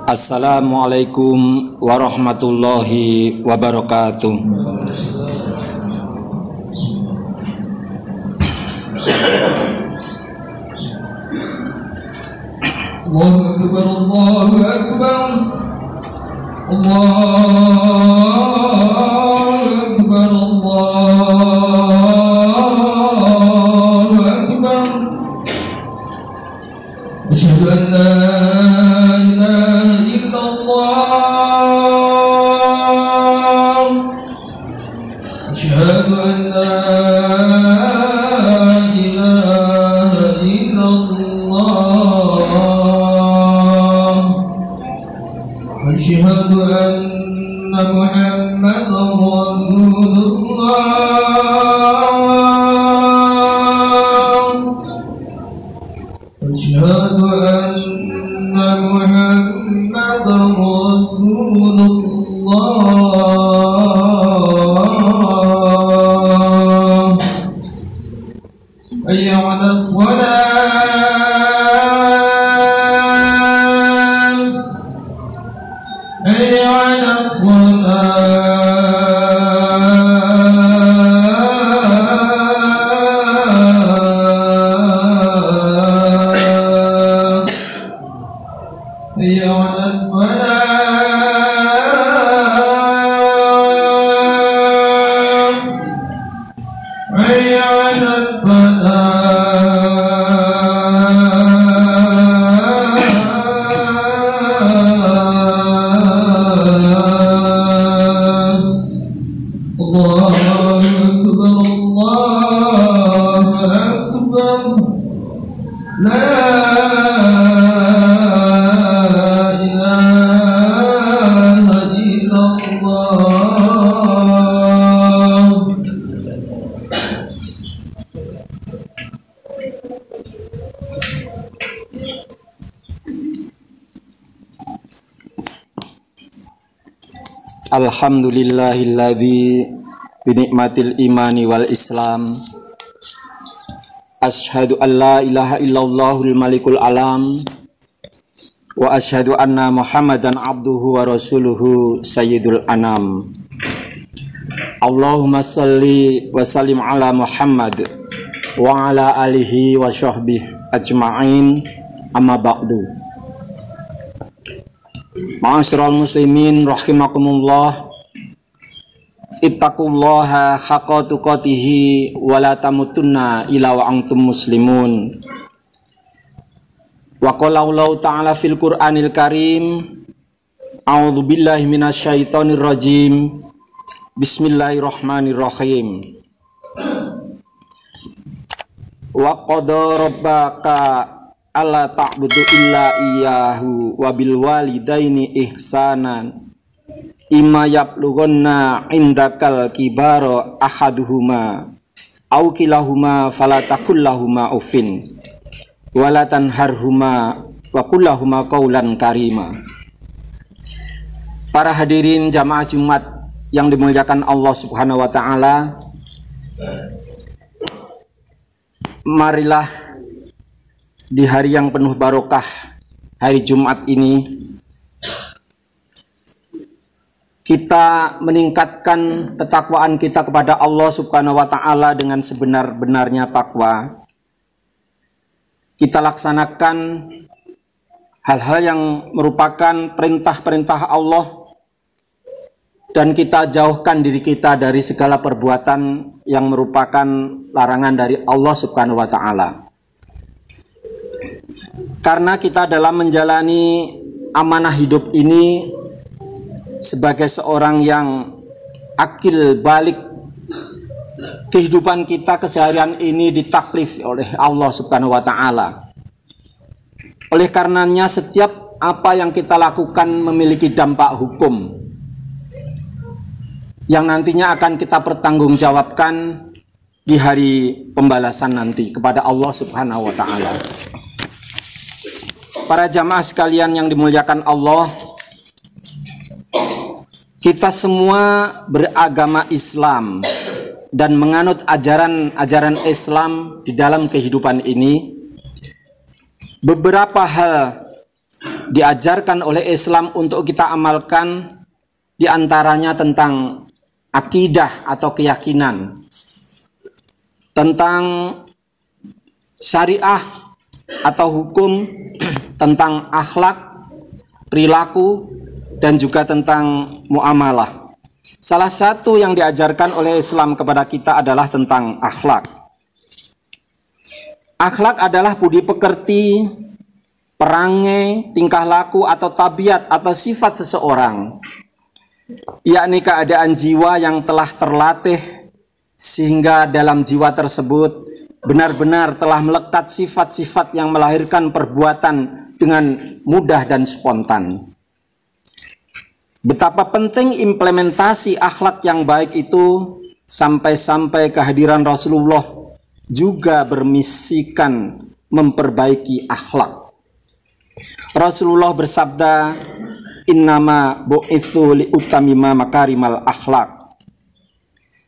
Assalamualaikum warahmatullahi wabarakatuh. Allahu Akbar, Allahu Akbar, Allahu Akbar, Allahu Akbar. Asyhadu an la ilaha illallah. Asyhadu an la ilaha illallah. Asyhadu anna Muhammadar Rasulullah. Asyhadu anna Muhammadar Rasulullah. Hayya 'alal falah. Hayya 'alal falah. Hayya 'alal falah. Hayya 'alal falah. Allahu Akbar, Allahu Akbar. La ilaha illallah. Alhamdulillahilladzi binikmatil imani wal islam. Asyhadu an la ilaha illallahul malikul alam. Wa asyhadu anna Muhammadan abduhu wa rasuluhu sayyidul anam. Allahumma salli wa sallim ala Muhammad wa ala alihi wa sahbihi ajma'in, amma ba'du. Ma'asyiral muslimin rahimakumullah, ittaqullaha haqqa tuqatih wa la tamutunna illa wa antum muslimun. Wa qala Allah ta'ala fil Qur'anil Karim, a'udzu billahi minasyaitonir rajim. Bismillahirrahmanirrahim. Wa qada rabbaka alla ta'budu illa iyyahu wa bil walidaini ihsanan. Imma yablughanna indakal kibara ahaduhuma aw kilahuma fala taqul lahumā uffin wa la tanharhuma wa qul lahumā qawlan karima. Para hadirin jamaah Jumat yang dimuliakan Allah Subhanahu wa taala, marilah di hari yang penuh barokah, hari Jumat ini, kita meningkatkan ketakwaan kita kepada Allah Subhanahu wa taala dengan sebenar-benarnya takwa. Kita laksanakan hal-hal yang merupakan perintah-perintah Allah, dan kita jauhkan diri kita dari segala perbuatan yang merupakan larangan dari Allah Subhanahu wa taala. Karena kita dalam menjalani amanah hidup ini sebagai seorang yang akil balik, kehidupan kita keseharian ini ditaklif oleh Allah Subhanahu wa taala. Oleh karenanya setiap apa yang kita lakukan memiliki dampak hukum yang nantinya akan kita pertanggungjawabkan di hari pembalasan nanti kepada Allah Subhanahu wa taala. Para jamaah sekalian yang dimuliakan Allah, kita semua beragama Islam dan menganut ajaran Islam di dalam kehidupan ini. Beberapa hal diajarkan oleh Islam untuk kita amalkan, diantaranya tentang akidah atau keyakinan, tentang syariah atau hukum, tentang akhlak, perilaku, dan juga tentang muamalah. Salah satu yang diajarkan oleh Islam kepada kita adalah tentang akhlak. Akhlak adalah budi pekerti, perangai, tingkah laku atau tabiat atau sifat seseorang, yakni keadaan jiwa yang telah terlatih sehingga dalam jiwa tersebut benar-benar telah melekat sifat-sifat yang melahirkan perbuatan dengan mudah dan spontan. Betapa penting implementasi akhlak yang baik itu, sampai-sampai kehadiran Rasulullah juga bermisikan memperbaiki akhlak. Rasulullah bersabda, "Innama bu'itsu liutamima makarimal akhlak."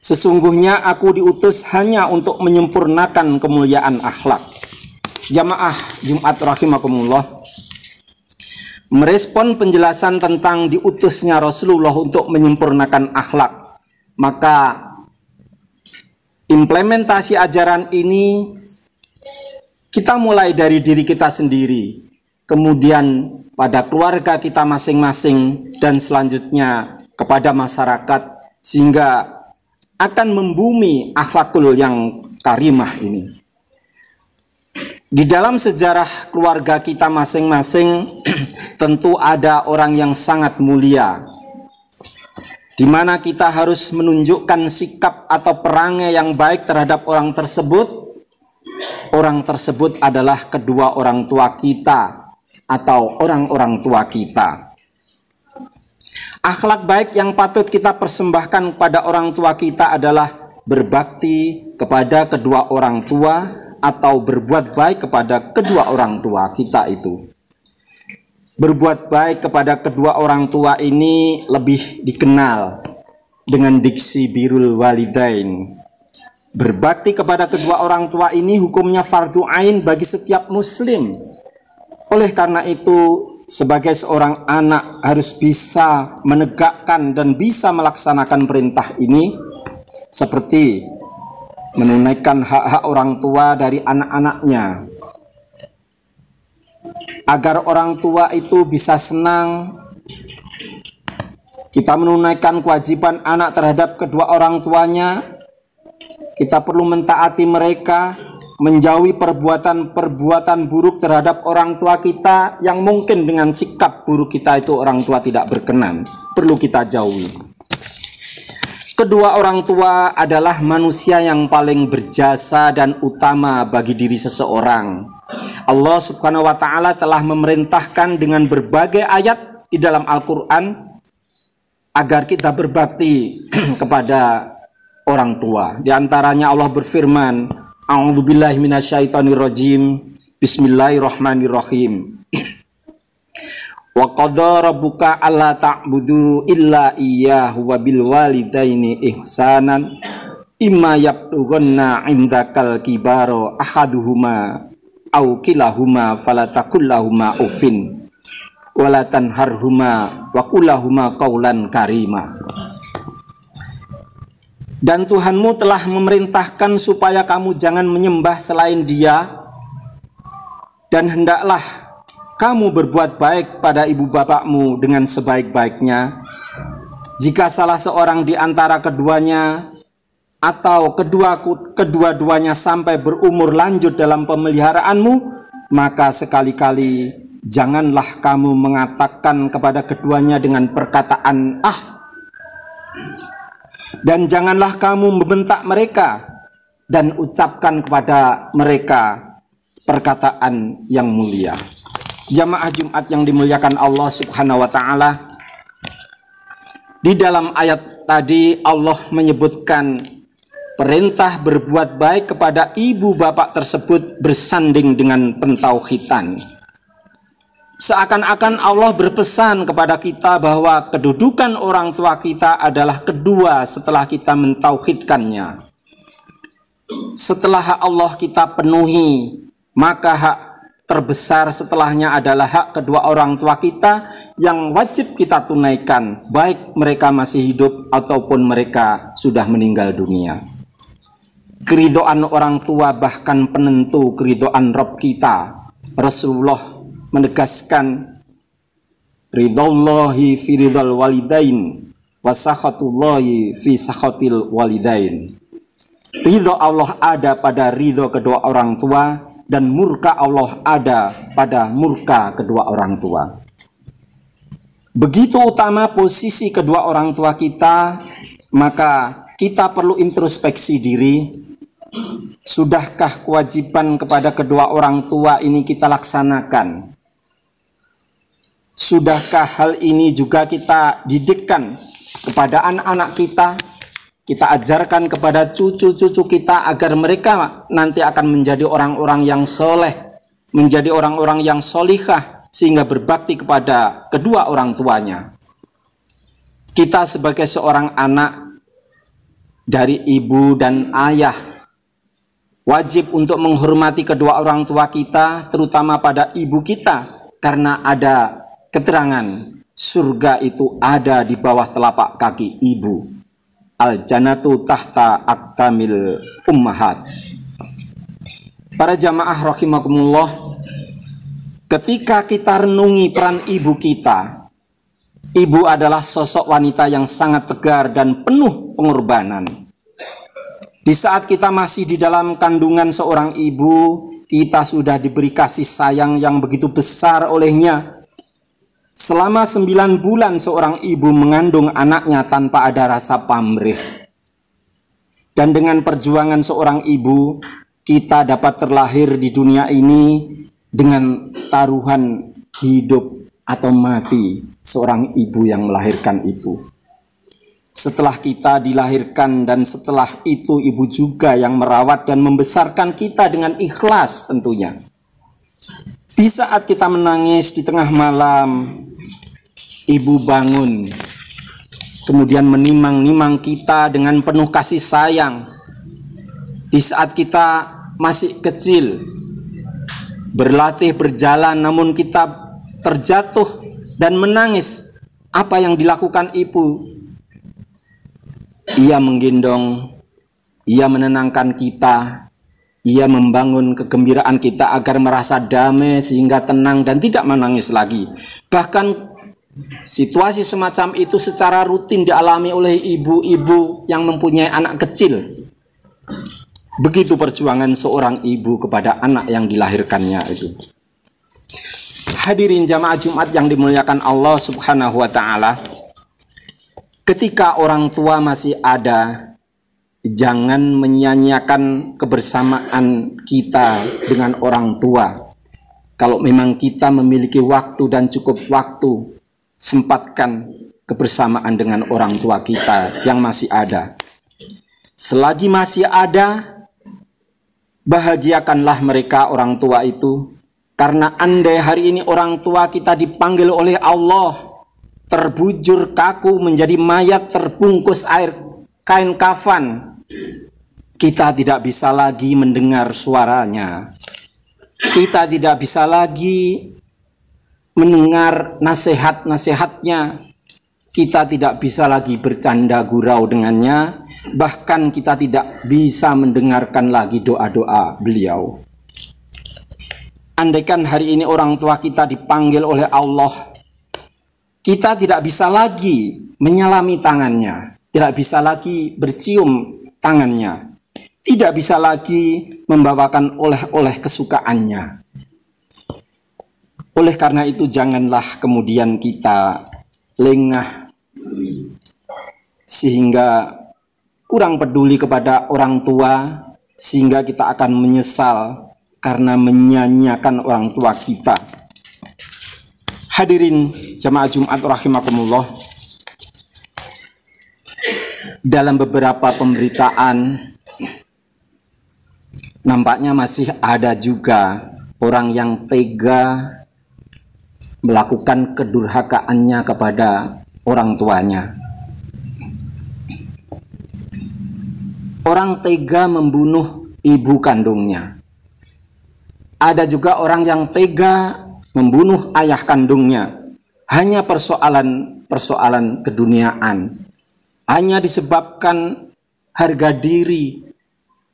Sesungguhnya aku diutus hanya untuk menyempurnakan kemuliaan akhlak. Jamaah Jumat rahimakumullah, merespon penjelasan tentang diutusnya Rasulullah untuk menyempurnakan akhlak, maka implementasi ajaran ini kita mulai dari diri kita sendiri, kemudian pada keluarga kita masing-masing, dan selanjutnya kepada masyarakat, sehingga akan membumi akhlakul yang karimah ini. Di dalam sejarah keluarga kita masing-masing tentu ada orang yang sangat mulia, di mana kita harus menunjukkan sikap atau perangai yang baik terhadap orang tersebut. Orang tersebut adalah kedua orang tua kita atau orang-orang tua kita. Akhlak baik yang patut kita persembahkan kepada orang tua kita adalah berbakti kepada kedua orang tua atau berbuat baik kepada kedua orang tua kita itu. Berbuat baik kepada kedua orang tua ini lebih dikenal dengan diksi birrul walidain. Berbakti kepada kedua orang tua ini hukumnya fardu ain bagi setiap muslim. Oleh karena itu, sebagai seorang anak harus bisa menegakkan dan bisa melaksanakan perintah ini, seperti menunaikan hak-hak orang tua dari anak-anaknya, agar orang tua itu bisa senang. Kita menunaikan kewajiban anak terhadap kedua orang tuanya. Kita perlu mentaati mereka, menjauhi perbuatan-perbuatan buruk terhadap orang tua kita yang mungkin dengan sikap buruk kita itu orang tua tidak berkenan. Perlu kita jauhi. Kedua orang tua adalah manusia yang paling berjasa dan utama bagi diri seseorang. Allah Subhanahu wa Ta'ala telah memerintahkan dengan berbagai ayat di dalam Al-Quran agar kita berbakti kepada orang tua. Di antaranya Allah berfirman, A'udzubillahi minasyaitonirrajim, Bismillahirrahmanirrahim. Wa qadara rabbuka alla ta'budu illa iyyahu wa bil walidaini ihsanan imma yablughanna 'indakal kibara ahaduhuma aw kilahuma fala taqul lahumā uffin wa la tanharhumā wa qul lahumā qawlan karīmā. Dan Tuhanmu telah memerintahkan supaya kamu jangan menyembah selain Dia, dan hendaklah kamu berbuat baik pada ibu bapakmu dengan sebaik-baiknya. Jika salah seorang di antara keduanya atau kedua-duanya sampai berumur lanjut dalam pemeliharaanmu, maka sekali-kali janganlah kamu mengatakan kepada keduanya dengan perkataan "ah", dan janganlah kamu membentak mereka dan ucapkan kepada mereka perkataan yang mulia. Jamaah Jumat yang dimuliakan Allah Subhanahu wa Ta'ala, di dalam ayat tadi Allah menyebutkan perintah berbuat baik kepada ibu bapak tersebut bersanding dengan pentauhidan. Seakan-akan Allah berpesan kepada kita bahwa kedudukan orang tua kita adalah kedua setelah kita mentauhidkannya. Setelah hak Allah kita penuhi, maka hak terbesar setelahnya adalah hak kedua orang tua kita yang wajib kita tunaikan, baik mereka masih hidup ataupun mereka sudah meninggal dunia. Keridhaan orang tua bahkan penentu keridhaan Rabb kita. Rasulullah menegaskan, ridhallahi fi ridhal walidain wa sakhatullahi fi sakhatil walidain. Ridho Allah ada pada ridho kedua orang tua, dan murka Allah ada pada murka kedua orang tua. Begitu utama posisi kedua orang tua kita, maka kita perlu introspeksi diri. Sudahkah kewajiban kepada kedua orang tua ini kita laksanakan? Sudahkah hal ini juga kita didikkan kepada anak-anak kita? Kita ajarkan kepada cucu-cucu kita agar mereka nanti akan menjadi orang-orang yang soleh, menjadi orang-orang yang solihah, sehingga berbakti kepada kedua orang tuanya. Kita sebagai seorang anak dari ibu dan ayah wajib untuk menghormati kedua orang tua kita, terutama pada ibu kita, karena ada keterangan surga itu ada di bawah telapak kaki ibu. Al-jannatu tahta aqdamil ummahat. Para jamaah rahimakumullah, ketika kita renungi peran ibu kita, ibu adalah sosok wanita yang sangat tegar dan penuh pengorbanan. Di saat kita masih di dalam kandungan seorang ibu, kita sudah diberi kasih sayang yang begitu besar olehnya. Selama 9 bulan seorang ibu mengandung anaknya tanpa ada rasa pamrih. Dan dengan perjuangan seorang ibu, kita dapat terlahir di dunia ini dengan taruhan hidup atau mati seorang ibu yang melahirkan itu. Setelah kita dilahirkan dan setelah itu ibu juga yang merawat dan membesarkan kita dengan ikhlas tentunya. Di saat kita menangis di tengah malam, ibu bangun, kemudian menimang-nimang kita dengan penuh kasih sayang. Di saat kita masih kecil, berlatih berjalan namun kita terjatuh dan menangis, apa yang dilakukan ibu? Ia menggendong, ia menenangkan kita, ia membangun kegembiraan kita agar merasa damai sehingga tenang dan tidak menangis lagi. Bahkan situasi semacam itu secara rutin dialami oleh ibu-ibu yang mempunyai anak kecil. Begitu perjuangan seorang ibu kepada anak yang dilahirkannya itu. Hadirin jamaah Jumat yang dimuliakan Allah Subhanahu wa ta'ala, ketika orang tua masih ada, jangan menyia-nyiakan kebersamaan kita dengan orang tua. Kalau memang kita memiliki waktu dan cukup waktu, sempatkan kebersamaan dengan orang tua kita yang masih ada. Selagi masih ada, bahagiakanlah mereka orang tua itu. Karena andai hari ini orang tua kita dipanggil oleh Allah, terbujur kaku menjadi mayat terbungkus air kain kafan, kita tidak bisa lagi mendengar suaranya. Kita tidak bisa lagi mendengar nasihat-nasihatnya. Kita tidak bisa lagi bercanda gurau dengannya. Bahkan kita tidak bisa mendengarkan lagi doa-doa beliau. Andaikan hari ini orang tua kita dipanggil oleh Allah, kita tidak bisa lagi menyalami tangannya, tidak bisa lagi bercium tangannya, tidak bisa lagi membawakan oleh-oleh kesukaannya. Oleh karena itu janganlah kemudian kita lengah sehingga kurang peduli kepada orang tua, sehingga kita akan menyesal karena menyia-nyiakan orang tua kita. Hadirin jamaah Jumat rahimakumullah, dalam beberapa pemberitaan nampaknya masih ada juga orang yang tega melakukan kedurhakaannya kepada orang tuanya. Orang tega membunuh ibu kandungnya. Ada juga orang yang tega membunuh ayah kandungnya hanya persoalan keduniaan, hanya disebabkan harga diri,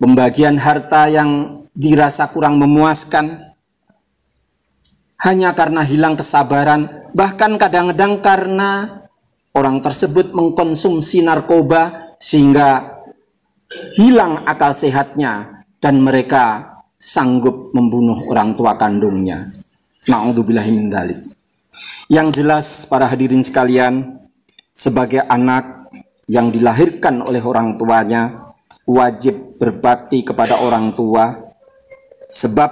pembagian harta yang dirasa kurang memuaskan, hanya karena hilang kesabaran, bahkan kadang-kadang karena orang tersebut mengkonsumsi narkoba sehingga hilang akal sehatnya dan mereka sanggup membunuh orang tua kandungnya. Na'udzubillahi min dzalik. Yang jelas para hadirin sekalian, sebagai anak yang dilahirkan oleh orang tuanya wajib berbakti kepada orang tua, sebab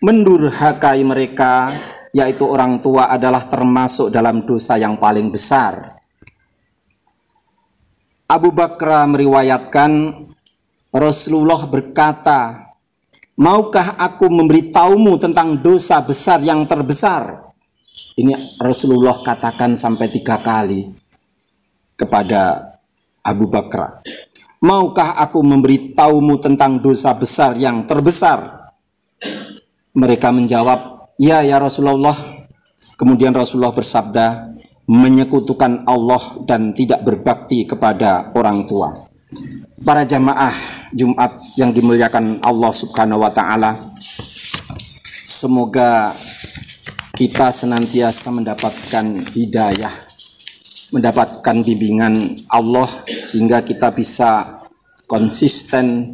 mendurhakai mereka, yaitu orang tua, adalah termasuk dalam dosa yang paling besar. Abu Bakar meriwayatkan Rasulullah berkata, "Maukah aku memberitahumu tentang dosa besar yang terbesar?" Ini Rasulullah katakan sampai 3 kali kepada Abu Bakar. "Maukah aku memberitahumu tentang dosa besar yang terbesar?" Mereka menjawab, "Ya, ya Rasulullah." Kemudian Rasulullah bersabda, "Menyekutukan Allah dan tidak berbakti kepada orang tua." Para jamaah Jumat yang dimuliakan Allah Subhanahu wa taala, semoga kita senantiasa mendapatkan hidayah, mendapatkan bimbingan Allah sehingga kita bisa konsisten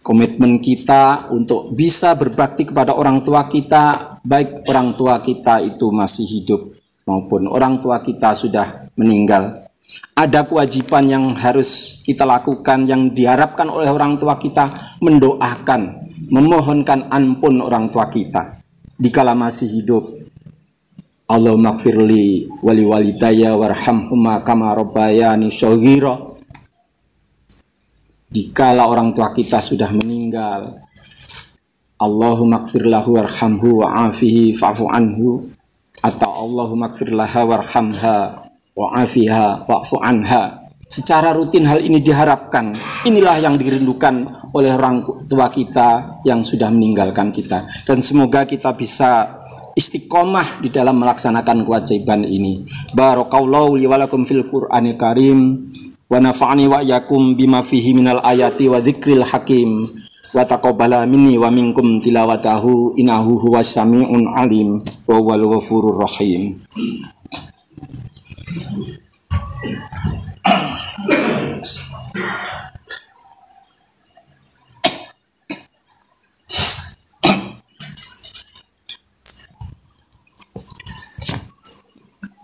komitmen kita untuk bisa berbakti kepada orang tua kita, baik orang tua kita itu masih hidup maupun orang tua kita sudah meninggal. Ada kewajiban yang harus kita lakukan yang diharapkan oleh orang tua kita, mendoakan, memohonkan ampun orang tua kita dikala masih hidup. Allahumma gfirli wali walidayya warhamhuma kama rabbayani shaghira. Dikala orang tua kita sudah meninggal, Allahumma gfir lahu warhamhu wa'afihi fa'fu anhu, atau Allahumma gfir laha warhamha wa'afiha wa'fu anha. Secara rutin hal ini diharapkan. Inilah yang dirindukan oleh orang tua kita yang sudah meninggalkan kita. Dan semoga kita bisa istiqomah di dalam melaksanakan kewajiban ini. Barakallahu li wa lakum fil Qur'anil Karim, wa nafa'ani wa iyyakum bima fihi minal ayati wa dzikril hakim, wa taqabbala minni wa minkum tilawatahu innahu huwas samiun alim wa huwal ghafurur rahim.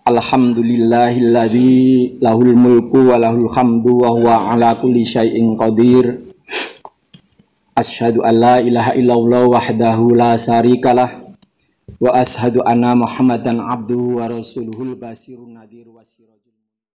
Alhamdulillahilladzi lahul mulku wa lahul hamdu wa huwa ala kulli syai'in qadir. Asyhadu an la ilaha illallah wahdahu la syarikalah wa asyhadu anna Muhammadan abduhu wa rasuluhul basirun nadir wa siraj.